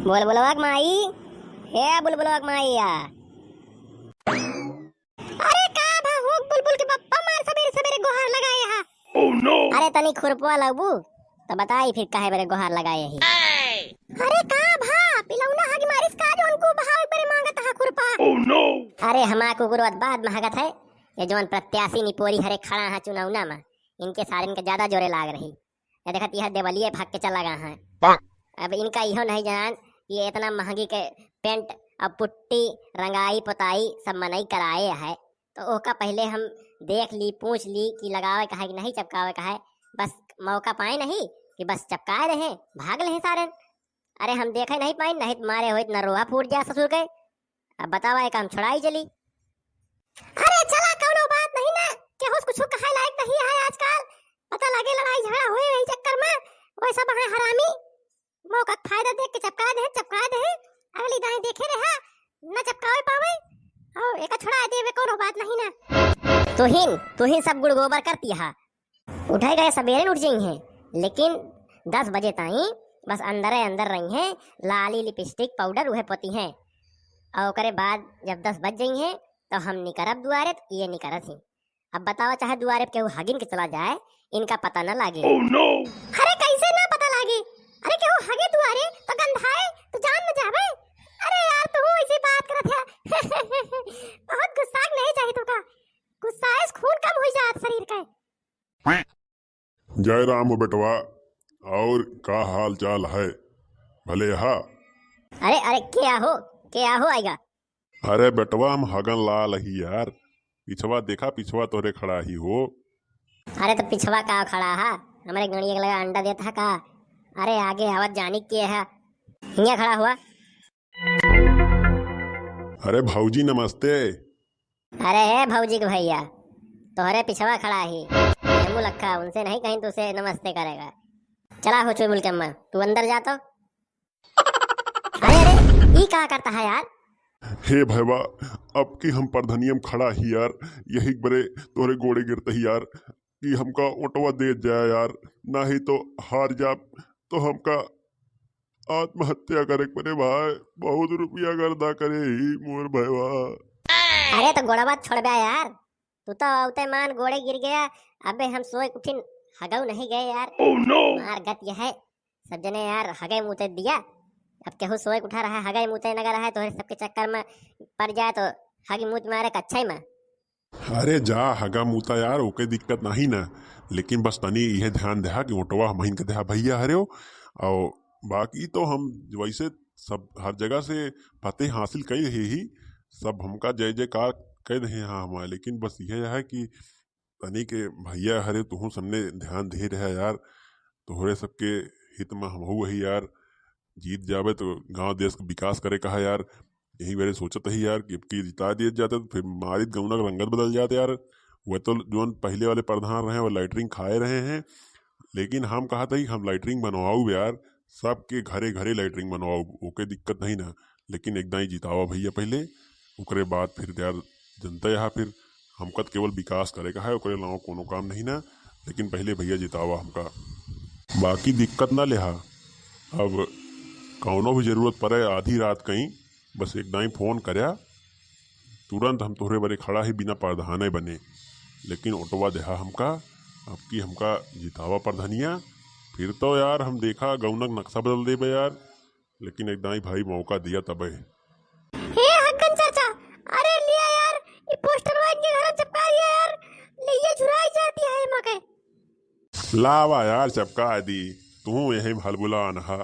बोल बोलवाक माई। हे बुलबुलवाक माई या। अरे का भाहुक बुलबुल के पप्पा मार सवेरे सवेरे गुहार लगाए हा। Oh no. अरे तनी खुरपवा लगबू तो बताई फिर काहे बरे गुहार लगाए ही। अरे का भा पिलौना हागी मारिस का जोन को भाव बरे मांगत हा खुरपा। Oh no. अरे हमा कुकुरवत बाद महगत है। ये जोन प्रत्याशी निपोरी हरे खड़ा हा चुनावना में इनके सारे इनके ज्यादा जोरे लाग रही। ये देखत यह देवलिए भाग के चला गया है। अब इनका इहो नहीं जान ये इतना महंगी के पेंट अब पुट्टी रंगाई पुताई सब मनई कराए है तो ओका पहले हम देख ली पूछ ली कि लगावे का है कि नहीं चपकावे का है। बस मौका पाए नहीं कि बस चपकाए रहे भाग रहे सारे। अरे हम देखे नहीं पाए नहीं मारे हो इतना रोहा फूट गया ससुर के। अब बतावा एक हम छुड़ाई चली। अरे चला कौनो बात नहीं ना कि हुस कुछ कहे लायक नहीं है आजकल। पता लगे लड़ाई झगड़ा हुए वही चक्कर में वैसा बहाने हरामी मौका फायदा देख के चपका दे अगली दाई देखे रहा न चपकावे पावे और एक छुड़ा देवे कोनो बात नहीं ना। तुहिन सब गुड़ गोबर करती है उठाई गए सवेरे उठ जाई हैं लेकिन 10 बजे ताई बस अंदर रही हैं लाली लिपस्टिक पाउडर उहे पोती हैं और करे बाद जब 10 बज जाई हैं तो हम निकरब दुआरे तो ये निकरत ही। अब बताओ चाहे दुआरे पे केहू हगिन के चला जाए इनका पता न लागे। oh, no. अरे कैसे ना पता लागे। अरे केहू हगे दुआरे तो गंधाए तो जान न जावे। अरे यार तू ऐसी बात करत है। बहुत गुस्सा नहीं चाहिए तो का गुस्सा है खून कम हो जात शरीर का। जय राम हो बेटवा और का हाल चाल है भले हा। अरे क्या हो आएगा। अरे बेटवा हम हगन लाल ही यार पिछवा तोरे खड़ा ही हो। अरे तो पिछवा का खड़ा है हमारे गणिया के लगा अंडा देता का। अरे आगे हवा जानी के है हिया खड़ा हुआ। अरे भौजी नमस्ते। अरे है भौजी के भैया तोहरे पिछवा खड़ा ही हमू लखा उनसे नहीं कहीं तुझसे नमस्ते करेगा। चला हो चुलबुल के अम्मा तू अंदर जा तो। अरे ये क्या करता है यार। हे भैया अब की हम प्रधनियम खड़ा ही यार यही बड़े तोरे गोड़े गिरते ही यार कि हमका ओटवा दे जाए यार नहीं तो हार जा तो हमका आत्महत्या करे पड़े भाई बहुत रुपया गर्दा करे ही मोर भैया। अरे तो गोड़ा बात छोड़ बे यार तू तो औते मान गोड़े गिर गया। अबे हम सोए उठिन हगऊ नहीं गए यार। oh, no. मार गत यह है सब जने यार हगे मुँह दिया। अब केहू सोए उठा रहा है हगे मुँह न रहा है तो सबके चक्कर में पड़ जाए तो हगी मुँह मारे का अच्छा ही में। अरे जा हगा मुता यार ओके दिक्कत नहीं ना लेकिन बस तनी यह ध्यान दे कि ओटवा हम इनके दे भैया हरे हो और बाकी तो हम वैसे सब हर जगह से फतेह हासिल कर रहे ही सब हमका जय जयकार कह रहे हैं हमारे लेकिन बस यह है कि तनी के भैया हरे तुहू सबने ध्यान दे रहे यार तोहरे सबके हित में हम वही यार जीत जावे तो गांव देश का विकास करे कहा यार यही मेरे सोचत ही यार कि जिता दिए जाते तो फिर मारित गौना का रंगत बदल जाते यार। वह तो जो पहले वाले प्रधान रहे वो लाइटरिंग खाए रहे हैं लेकिन हम कहा था कि हम लाइटरिंग बनवाऊ यार सबके घरे घरे लाइटरिंग बनवाऊ ओके दिक्कत नहीं ना लेकिन एकदम ही जितावा भैया पहले उकरे बाद फिर यार जनता यहाँ फिर हमका केवल विकास करेगा है ओकरे अलावा कोनो काम नहीं ना लेकिन पहले भैया जितावा हमका बाकी दिक्कत ना लेहा। अब कौनो भी जरूरत पड़े आधी रात कहीं बस एक दाई फोन करया तुरंत हम तोहरे बरे खड़ा ही बिना प्रधाने बने लेकिन ओटवा देहा हमका अब की हमका जितावा प्रधानिया फिर तो यार हम देखा गौनक नक्शा बदल देबे यार लेकिन एक दाई भाई मौका दिया तबे। हे हक्कन चाचा अरे लिया यार ये पोस्टर वाइन के घर चिपका दिया यार लिए झुराई जाती है मके लावा यार चपका दी तू यही भल बुला नहा।